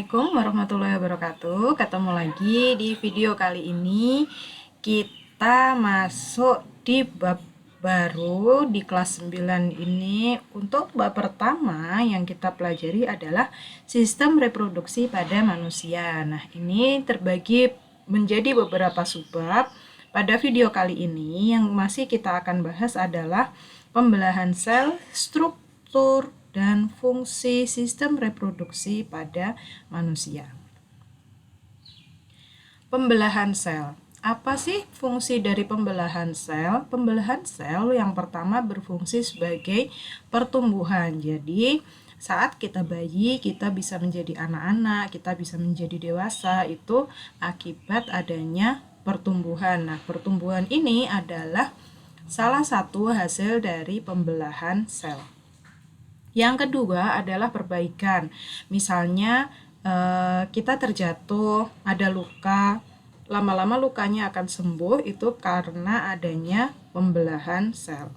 Assalamualaikum warahmatullahi wabarakatuh. Ketemu lagi di video kali ini. Kita masuk di bab baru di kelas 9 ini. Untuk bab pertama yang kita pelajari adalah sistem reproduksi pada manusia. Nah, ini terbagi menjadi beberapa subbab. Pada video kali ini yang masih kita akan bahas adalah pembelahan sel, struktur, dan fungsi sistem reproduksi pada manusia. Pembelahan sel. Apa sih fungsi dari pembelahan sel? Pembelahan sel yang pertama berfungsi sebagai pertumbuhan. Jadi, saat kita bayi, kita bisa menjadi anak-anak, kita bisa menjadi dewasa, itu akibat adanya pertumbuhan. Nah, pertumbuhan ini adalah salah satu hasil dari pembelahan sel. Yang kedua adalah perbaikan. Misalnya kita terjatuh, ada luka, lama-lama lukanya akan sembuh itu karena adanya pembelahan sel.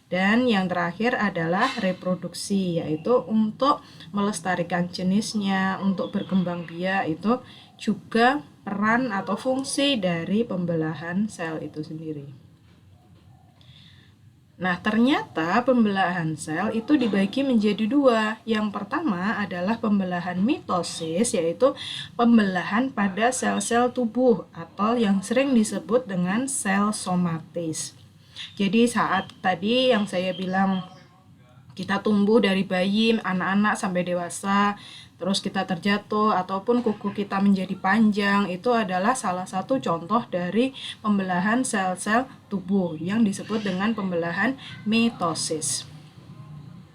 Dan yang terakhir adalah reproduksi, yaitu untuk melestarikan jenisnya, untuk berkembang biak, itu juga peran atau fungsi dari pembelahan sel itu sendiri. Nah, ternyata pembelahan sel itu dibagi menjadi dua. Yang pertama adalah pembelahan mitosis, yaitu pembelahan pada sel-sel tubuh atau yang sering disebut dengan sel somatis. Jadi saat tadi yang saya bilang kita tumbuh dari bayi, anak-anak sampai dewasa, terus kita terjatuh ataupun kuku kita menjadi panjang, itu adalah salah satu contoh dari pembelahan sel-sel tubuh yang disebut dengan pembelahan mitosis.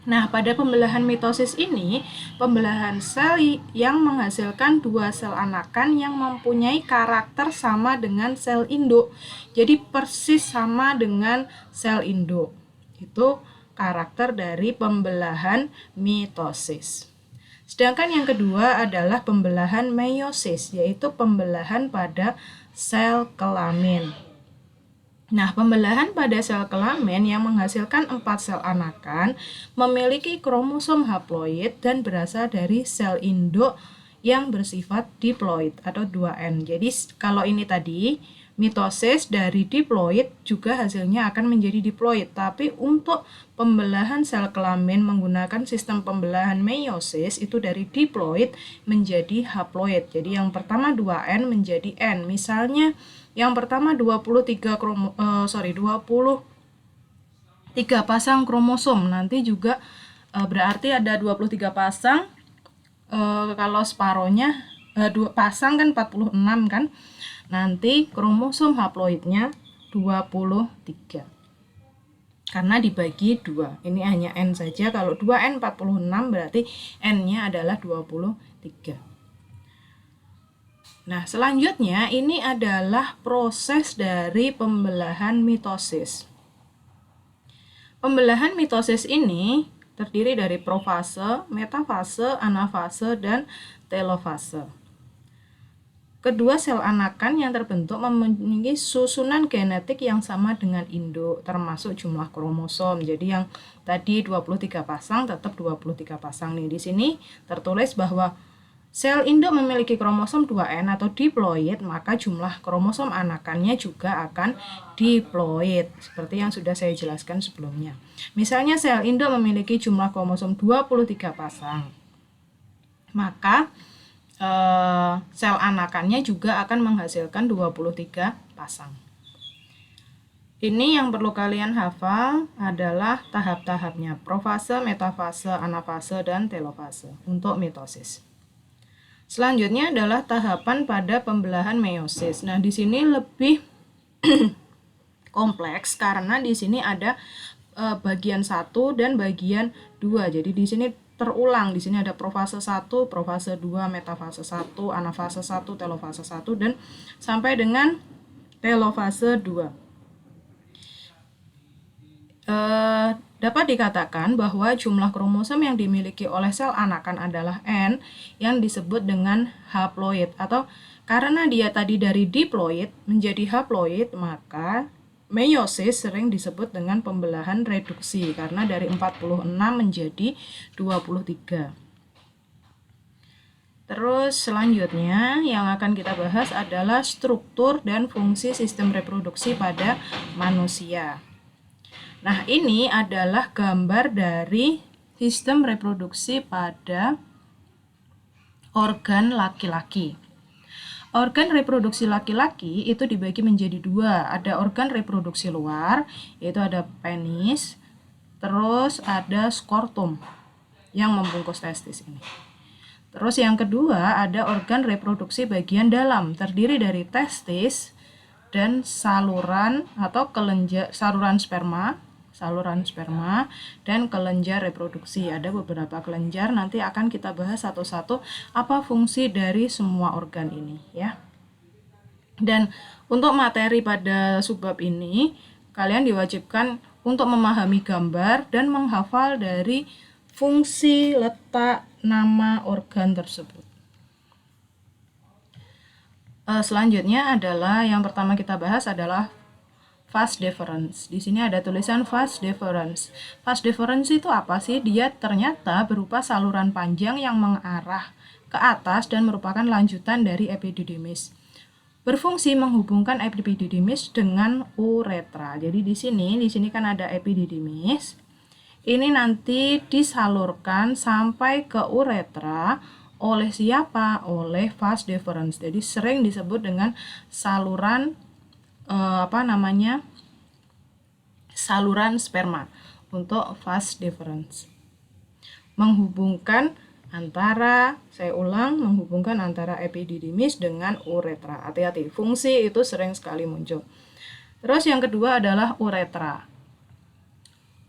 Nah, pada pembelahan mitosis ini, pembelahan sel yang menghasilkan dua sel anakan yang mempunyai karakter sama dengan sel induk. Jadi persis sama dengan sel induk. Itu karakter dari pembelahan mitosis. Sedangkan yang kedua adalah pembelahan meiosis, yaitu pembelahan pada sel kelamin. Nah, pembelahan pada sel kelamin yang menghasilkan 4 sel anakan memiliki kromosom haploid dan berasal dari sel induk yang bersifat diploid atau 2N. Jadi kalau ini tadi mitosis dari diploid juga hasilnya akan menjadi diploid. Tapi untuk pembelahan sel kelamin menggunakan sistem pembelahan meiosis itu dari diploid menjadi haploid. Jadi yang pertama 2N menjadi N. Misalnya yang pertama 23 pasang kromosom. Nanti juga berarti ada 23 pasang. Kalau separohnya 2 pasang kan 46 kan. Nanti kromosom haploidnya 23. Karena dibagi 2. Ini hanya N saja. Kalau 2N 46 berarti N-nya adalah 23. Nah, selanjutnya ini adalah proses dari pembelahan mitosis. Pembelahan mitosis ini terdiri dari profase, metafase, anafase, dan telofase. Kedua sel anakan yang terbentuk memiliki susunan genetik yang sama dengan induk, termasuk jumlah kromosom. Jadi yang tadi 23 pasang tetap 23 pasang nih. Di sini tertulis bahwa sel induk memiliki kromosom 2N atau diploid, maka jumlah kromosom anakannya juga akan diploid, seperti yang sudah saya jelaskan sebelumnya. Misalnya sel induk memiliki jumlah kromosom 23 pasang, maka sel anakannya juga akan menghasilkan 23 pasang. Ini yang perlu kalian hafal adalah tahap-tahapnya: profase, metafase, anafase, dan telofase untuk mitosis. Selanjutnya adalah tahapan pada pembelahan meiosis. Nah, di sini lebih kompleks karena di sini ada bagian 1 dan bagian 2. Jadi di sini terulang. Di sini ada profase 1, profase 2, metafase 1, anafase 1, telofase 1, dan sampai dengan telofase 2. Dapat dikatakan bahwa jumlah kromosom yang dimiliki oleh sel anakan adalah N yang disebut dengan haploid, atau karena dia tadi dari diploid menjadi haploid, maka meiosis sering disebut dengan pembelahan reduksi karena dari 46 menjadi 23. Terus selanjutnya yang akan kita bahas adalah struktur dan fungsi sistem reproduksi pada manusia. Nah, ini adalah gambar dari sistem reproduksi pada organ laki-laki. Organ reproduksi laki-laki itu dibagi menjadi dua. Ada organ reproduksi luar, yaitu ada penis, terus ada skrotum yang membungkus testis ini. Terus yang kedua ada organ reproduksi bagian dalam, terdiri dari testis dan saluran atau kelenjar saluran sperma dan kelenjar reproduksi. Ada beberapa kelenjar, nanti akan kita bahas satu-satu apa fungsi dari semua organ ini ya. Dan untuk materi pada subbab ini, kalian diwajibkan untuk memahami gambar dan menghafal dari fungsi, letak, nama organ tersebut. Selanjutnya adalah yang pertama kita bahas adalah vas deferens. Di sini ada tulisan vas deferens. Vas deferens itu apa sih? Dia ternyata berupa saluran panjang yang mengarah ke atas dan merupakan lanjutan dari epididymis. Berfungsi menghubungkan epididymis dengan uretra. Jadi di sini kan ada epididymis. Ini nanti disalurkan sampai ke uretra oleh siapa? Oleh vas deferens. Jadi sering disebut dengan saluran saluran sperma untuk vas deferens. Menghubungkan antara epididymis dengan uretra. Hati-hati, fungsi itu sering sekali muncul. Terus yang kedua adalah uretra.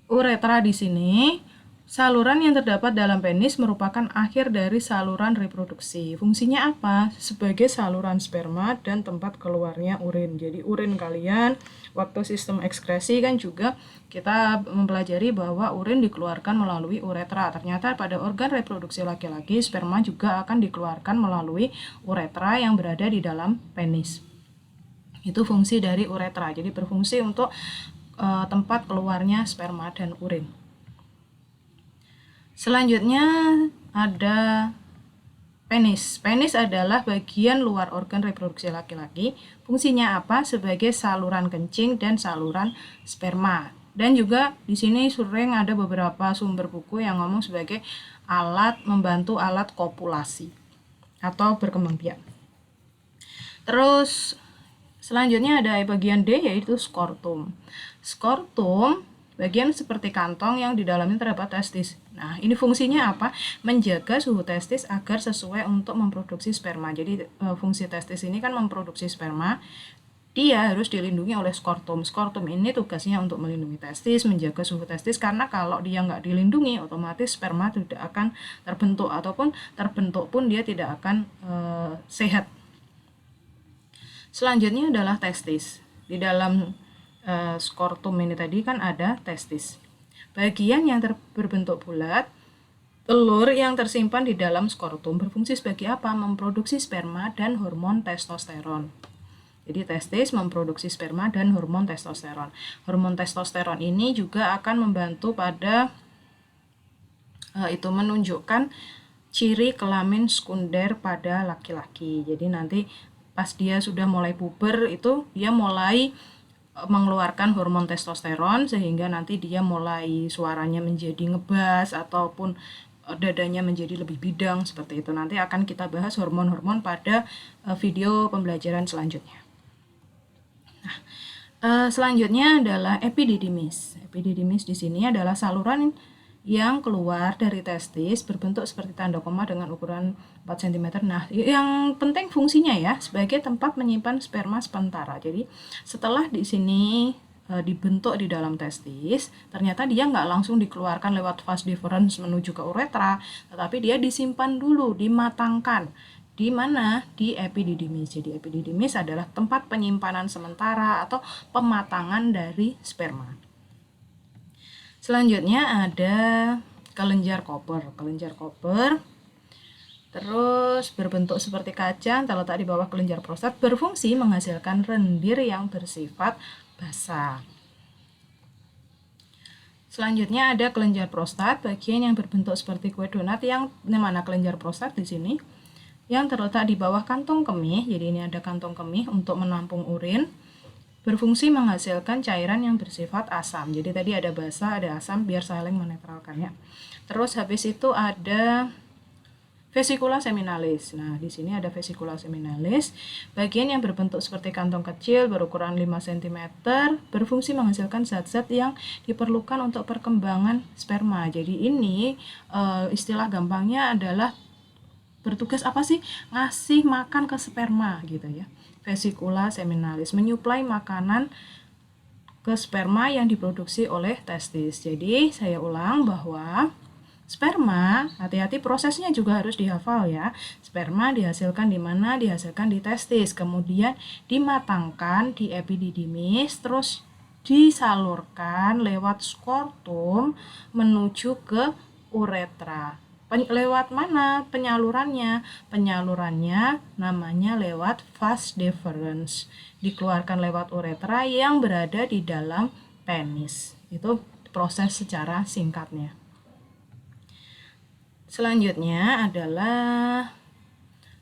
Uretra di sini saluran yang terdapat dalam penis merupakan akhir dari saluran reproduksi. Fungsinya apa? Sebagai saluran sperma dan tempat keluarnya urin. Jadi urin kalian waktu sistem ekskresi kan juga kita mempelajari bahwa urin dikeluarkan melalui uretra. Ternyata pada organ reproduksi laki-laki sperma juga akan dikeluarkan melalui uretra yang berada di dalam penis. Itu fungsi dari uretra. Jadi berfungsi untuk tempat keluarnya sperma dan urin. Selanjutnya ada penis. Penis adalah bagian luar organ reproduksi laki-laki. Fungsinya apa? Sebagai saluran kencing dan saluran sperma. Dan juga di sini sering ada beberapa sumber buku yang ngomong sebagai membantu alat kopulasi atau berkembang biak. Terus selanjutnya ada bagian D, yaitu skrotum. Skrotum bagian seperti kantong yang di dalamnya terdapat testis. Nah, ini fungsinya apa? Menjaga suhu testis agar sesuai untuk memproduksi sperma. Jadi fungsi testis ini kan memproduksi sperma. Dia harus dilindungi oleh skrotum. Skrotum ini tugasnya untuk melindungi testis, menjaga suhu testis, karena kalau dia nggak dilindungi, otomatis sperma tidak akan terbentuk, ataupun terbentuk pun dia tidak akan sehat. Selanjutnya adalah testis. Di dalam skrotum ini tadi kan ada testis. Bagian yang berbentuk bulat, telur yang tersimpan di dalam skrotum berfungsi sebagai apa? Memproduksi sperma dan hormon testosteron. Jadi testis memproduksi sperma dan hormon testosteron. Hormon testosteron ini juga akan membantu pada menunjukkan ciri kelamin sekunder pada laki-laki. Jadi nanti pas dia sudah mulai puber itu dia mulai mengeluarkan hormon testosteron, sehingga nanti dia mulai suaranya menjadi ngebas ataupun dadanya menjadi lebih bidang seperti itu. Nanti akan kita bahas hormon-hormon pada video pembelajaran selanjutnya. Nah, selanjutnya adalah epididymis. Epididymis di sini adalah saluran yang keluar dari testis berbentuk seperti tanda koma dengan ukuran 4 cm. Nah, yang penting fungsinya ya sebagai tempat menyimpan sperma sementara. Jadi setelah di sini dibentuk di dalam testis, ternyata dia nggak langsung dikeluarkan lewat vas deferens menuju ke uretra, tetapi dia disimpan dulu, dimatangkan. Di mana? Di epididymis. Jadi epididymis adalah tempat penyimpanan sementara atau pematangan dari sperma. Selanjutnya ada kelenjar koper. Kelenjar koper terus berbentuk seperti kaca, terletak di bawah kelenjar prostat, berfungsi menghasilkan lendir yang bersifat basah. Selanjutnya ada kelenjar prostat, bagian yang berbentuk seperti kue donat, yang mana kelenjar prostat di sini yang terletak di bawah kantong kemih. Jadi ini ada kantong kemih untuk menampung urin, berfungsi menghasilkan cairan yang bersifat asam. Jadi tadi ada basa, ada asam biar saling menetralkan ya. Terus habis itu ada vesikula seminalis. Nah, di sini ada vesikula seminalis, bagian yang berbentuk seperti kantong kecil berukuran 5 cm, berfungsi menghasilkan zat-zat yang diperlukan untuk perkembangan sperma. Jadi ini istilah gampangnya adalah bertugas apa sih? Ngasih makan ke sperma gitu ya. Vesikula seminalis menyuplai makanan ke sperma yang diproduksi oleh testis. Jadi saya ulang bahwa sperma, hati-hati prosesnya juga harus dihafal ya. Sperma dihasilkan di mana? Dihasilkan di testis, kemudian dimatangkan di epididymis, terus disalurkan lewat skrotum menuju ke uretra. Lewat mana penyalurannya? Penyalurannya namanya lewat vas deferens. Dikeluarkan lewat uretra yang berada di dalam penis. Itu proses secara singkatnya. Selanjutnya adalah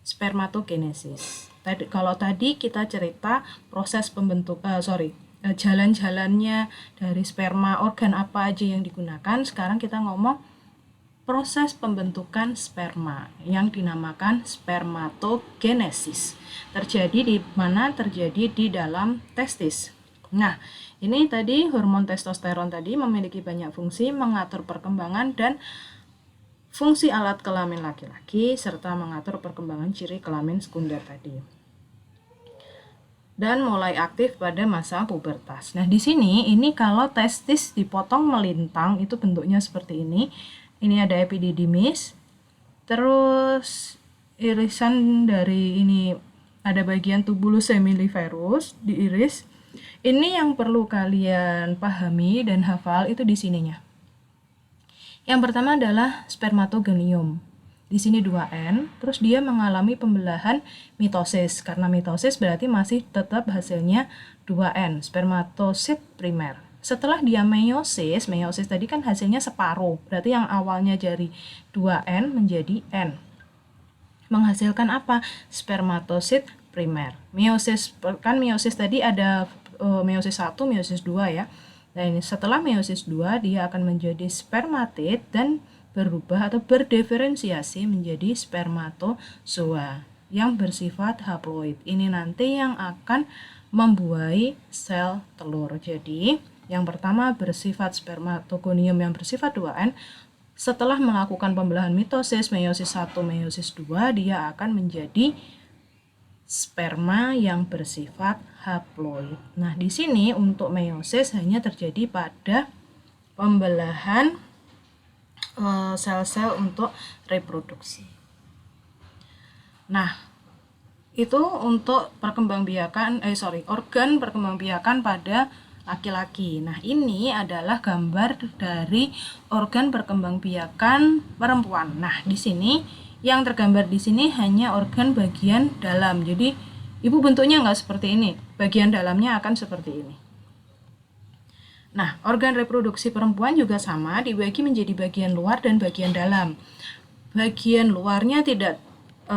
spermatogenesis. Kalau tadi kita cerita proses jalan-jalannya dari sperma, organ apa aja yang digunakan. Sekarang kita ngomong proses pembentukan sperma yang dinamakan spermatogenesis. Terjadi di mana? Terjadi di dalam testis. Nah, ini tadi hormon testosteron tadi memiliki banyak fungsi, mengatur perkembangan dan fungsi alat kelamin laki-laki serta mengatur perkembangan ciri kelamin sekunder tadi. Dan mulai aktif pada masa pubertas. Nah, di sini ini kalau testis dipotong melintang itu bentuknya seperti ini. Ini ada epididymis, terus irisan dari ini ada bagian tubulus seminiferus di iris. Ini yang perlu kalian pahami dan hafal itu di sininya. Yang pertama adalah spermatogonium. Di sini 2N, terus dia mengalami pembelahan mitosis. Karena mitosis berarti masih tetap hasilnya 2N, spermatosit primer. Setelah dia meiosis tadi kan hasilnya separuh, berarti yang awalnya dari 2N menjadi N. Menghasilkan apa? Spermatosit primer. Meiosis tadi ada meiosis 1, meiosis 2 ya. Nah, ini setelah meiosis 2 dia akan menjadi spermatid dan berubah atau berdiferensiasi menjadi spermatozoa yang bersifat haploid. Ini nanti yang akan membuahi sel telur. Jadi yang pertama bersifat spermatogonium yang bersifat 2N. Setelah melakukan pembelahan mitosis, meiosis 1, meiosis 2, dia akan menjadi sperma yang bersifat haploid. Nah, di sini untuk meiosis hanya terjadi pada pembelahan sel-sel untuk reproduksi. Nah, itu untuk organ perkembangbiakan pada laki-laki. Nah, ini adalah gambar dari organ perkembangbiakan perempuan. Nah, di sini yang tergambar di sini hanya organ bagian dalam. Jadi, ibu bentuknya nggak seperti ini. Bagian dalamnya akan seperti ini. Nah, organ reproduksi perempuan juga sama, dibagi menjadi bagian luar dan bagian dalam. Bagian luarnya tidak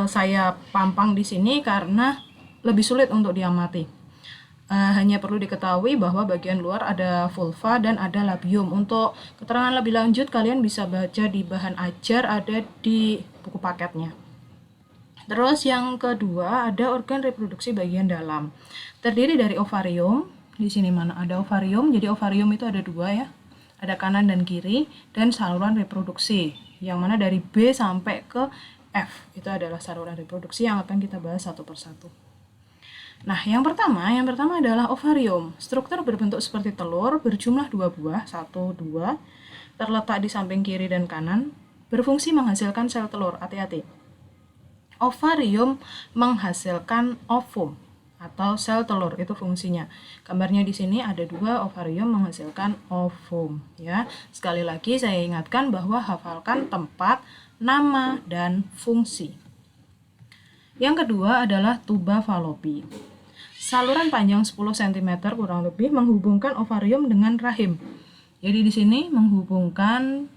saya pampang di sini karena lebih sulit untuk diamati. Hanya perlu diketahui bahwa bagian luar ada vulva dan ada labium. Untuk keterangan lebih lanjut kalian bisa baca di bahan ajar, ada di buku paketnya. Terus yang kedua ada organ reproduksi bagian dalam. Terdiri dari ovarium. Di sini mana ada ovarium? Jadi ovarium itu ada 2 ya. Ada kanan dan kiri, dan saluran reproduksi. Yang mana dari B sampai ke F. Itu adalah saluran reproduksi yang akan kita bahas satu persatu. Nah, yang pertama adalah ovarium. Struktur berbentuk seperti telur, berjumlah 2 buah, 1, 2, terletak di samping kiri dan kanan, berfungsi menghasilkan sel telur. Hati-hati. Ovarium menghasilkan ovum atau sel telur, itu fungsinya. Gambarnya di sini ada 2 ovarium menghasilkan ovum ya. Sekali lagi saya ingatkan bahwa hafalkan tempat, nama, dan fungsi. Yang kedua adalah tuba Fallopi. Saluran panjang 10 cm kurang lebih menghubungkan ovarium dengan rahim. Jadi di sini menghubungkan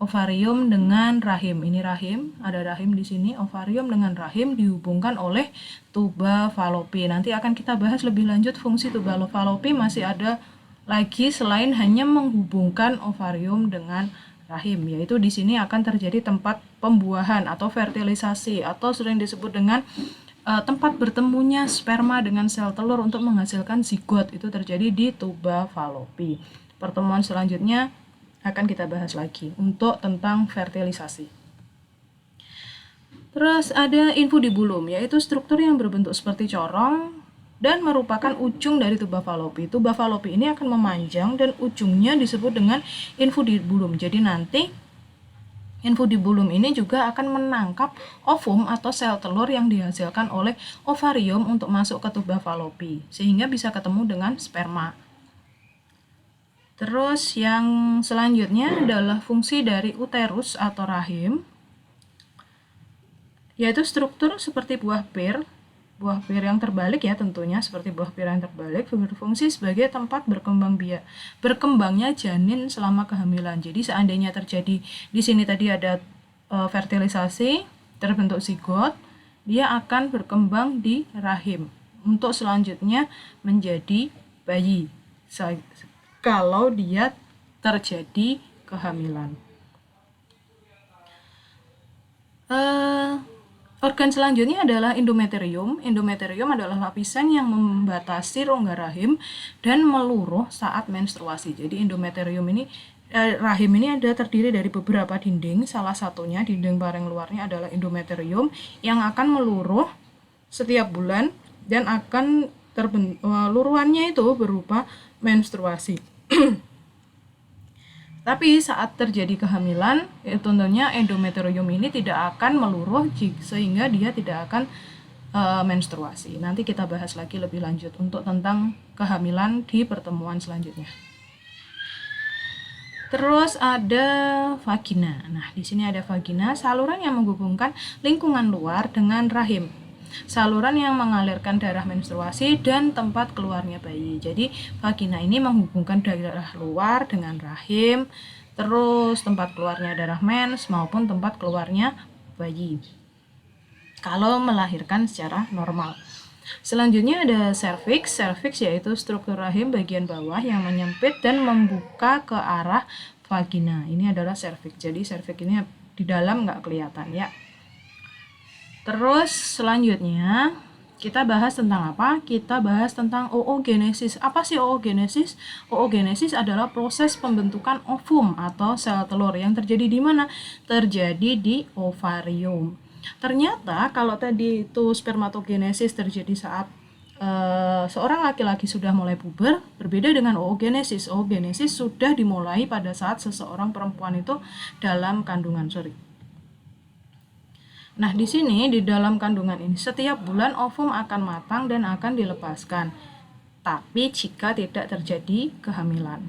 ovarium dengan rahim. Ini rahim, ada rahim di sini. Ovarium dengan rahim dihubungkan oleh tuba falopi. Nanti akan kita bahas lebih lanjut fungsi tuba falopi masih ada lagi selain hanya menghubungkan ovarium dengan rahim, yaitu di sini akan terjadi tempat pembuahan atau fertilisasi atau sering disebut dengan tempat bertemunya sperma dengan sel telur untuk menghasilkan zigot. Itu terjadi di tuba falopi. Pertemuan selanjutnya akan kita bahas lagi untuk tentang fertilisasi. Terus ada infundibulum, yaitu struktur yang berbentuk seperti corong dan merupakan ujung dari tuba falopi. Tuba falopi ini akan memanjang dan ujungnya disebut dengan infundibulum. Jadi nanti infundibulum ini juga akan menangkap ovum atau sel telur yang dihasilkan oleh ovarium untuk masuk ke tuba falopi, sehingga bisa ketemu dengan sperma. Terus yang selanjutnya adalah fungsi dari uterus atau rahim, yaitu struktur seperti buah pir yang terbalik ya, tentunya seperti buah pir yang terbalik, berfungsi sebagai tempat berkembangnya janin selama kehamilan. Jadi seandainya terjadi di sini tadi ada fertilisasi, terbentuk zigot, dia akan berkembang di rahim untuk selanjutnya menjadi bayi kalau dia terjadi kehamilan. Organ selanjutnya adalah endometrium. Endometrium adalah lapisan yang membatasi rongga rahim dan meluruh saat menstruasi. Jadi endometrium ini, rahim ini terdiri dari beberapa dinding. Salah satunya dinding paling luarnya adalah endometrium yang akan meluruh setiap bulan dan akan luruhannya itu berupa menstruasi. Tapi saat terjadi kehamilan, tentunya endometrium ini tidak akan meluruh sehingga dia tidak akan menstruasi. Nanti kita bahas lagi lebih lanjut untuk tentang kehamilan di pertemuan selanjutnya. Terus ada vagina. Nah, di sini ada vagina, saluran yang menghubungkan lingkungan luar dengan rahim. Saluran yang mengalirkan darah menstruasi dan tempat keluarnya bayi. Jadi vagina ini menghubungkan darah luar dengan rahim, terus tempat keluarnya darah mens maupun tempat keluarnya bayi kalau melahirkan secara normal. Selanjutnya ada cervix. Cervix yaitu struktur rahim bagian bawah yang menyempit dan membuka ke arah vagina. Ini adalah cervix. Jadi cervix ini di dalam nggak kelihatan ya. Terus selanjutnya kita bahas tentang apa? Kita bahas tentang oogenesis. Apa sih oogenesis? Oogenesis adalah proses pembentukan ovum atau sel telur yang terjadi di mana? Terjadi di ovarium. Ternyata kalau tadi itu spermatogenesis terjadi saat seorang laki-laki sudah mulai puber, berbeda dengan oogenesis. Oogenesis sudah dimulai pada saat seseorang perempuan itu dalam kandungan. Nah, di sini di dalam kandungan ini setiap bulan ovum akan matang dan akan dilepaskan. Tapi jika tidak terjadi kehamilan.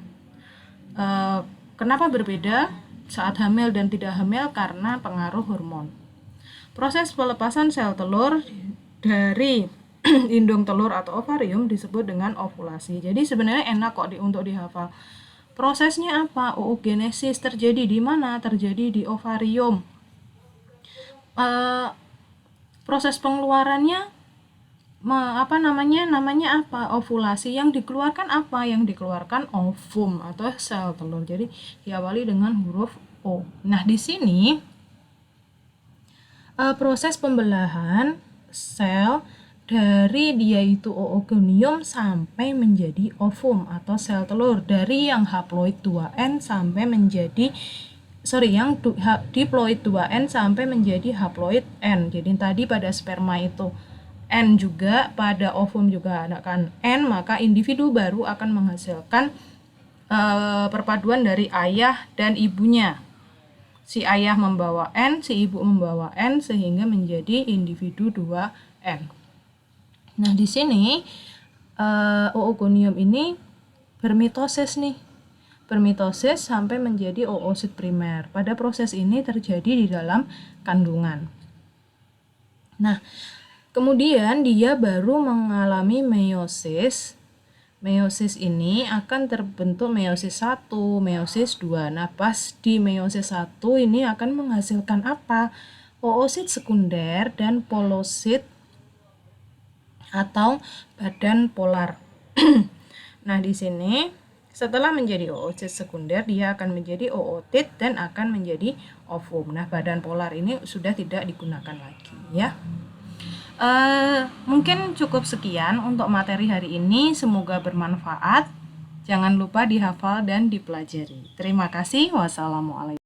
Kenapa berbeda saat hamil dan tidak hamil? Karena pengaruh hormon. Proses pelepasan sel telur dari indung telur atau ovarium disebut dengan ovulasi. Jadi sebenarnya enak kok untuk dihafal. Prosesnya apa? Oogenesis terjadi di mana? Terjadi di ovarium. Proses pengeluarannya namanya apa? Ovulasi. Yang dikeluarkan apa? Yang dikeluarkan ovum atau sel telur. Jadi diawali dengan huruf O. Nah, di sini proses pembelahan sel dari dia itu oogonium sampai menjadi ovum atau sel telur, dari yang haploid 2N sampai menjadi yang diploid 2N sampai menjadi haploid N. Jadi tadi pada sperma itu N juga, pada ovum juga ada kan N, maka individu baru akan menghasilkan perpaduan dari ayah dan ibunya. Si ayah membawa N, si ibu membawa N, sehingga menjadi individu 2N. Nah, di sini oogonium ini bermitosis nih. Bermitosis sampai menjadi oosit primer. Pada proses ini terjadi di dalam kandungan. Nah, kemudian dia baru mengalami meiosis. meiosis ini akan terbentuk meiosis 1, meiosis 2. Nah, pas di meiosis 1 ini akan menghasilkan apa? Oosit sekunder dan polosit atau badan polar. Nah, di sini setelah menjadi oosit sekunder, dia akan menjadi ootit dan akan menjadi ovum. Nah, badan polar ini sudah tidak digunakan lagi, ya. Mungkin cukup sekian untuk materi hari ini. Semoga bermanfaat. Jangan lupa dihafal dan dipelajari. Terima kasih. Wassalamualaikum.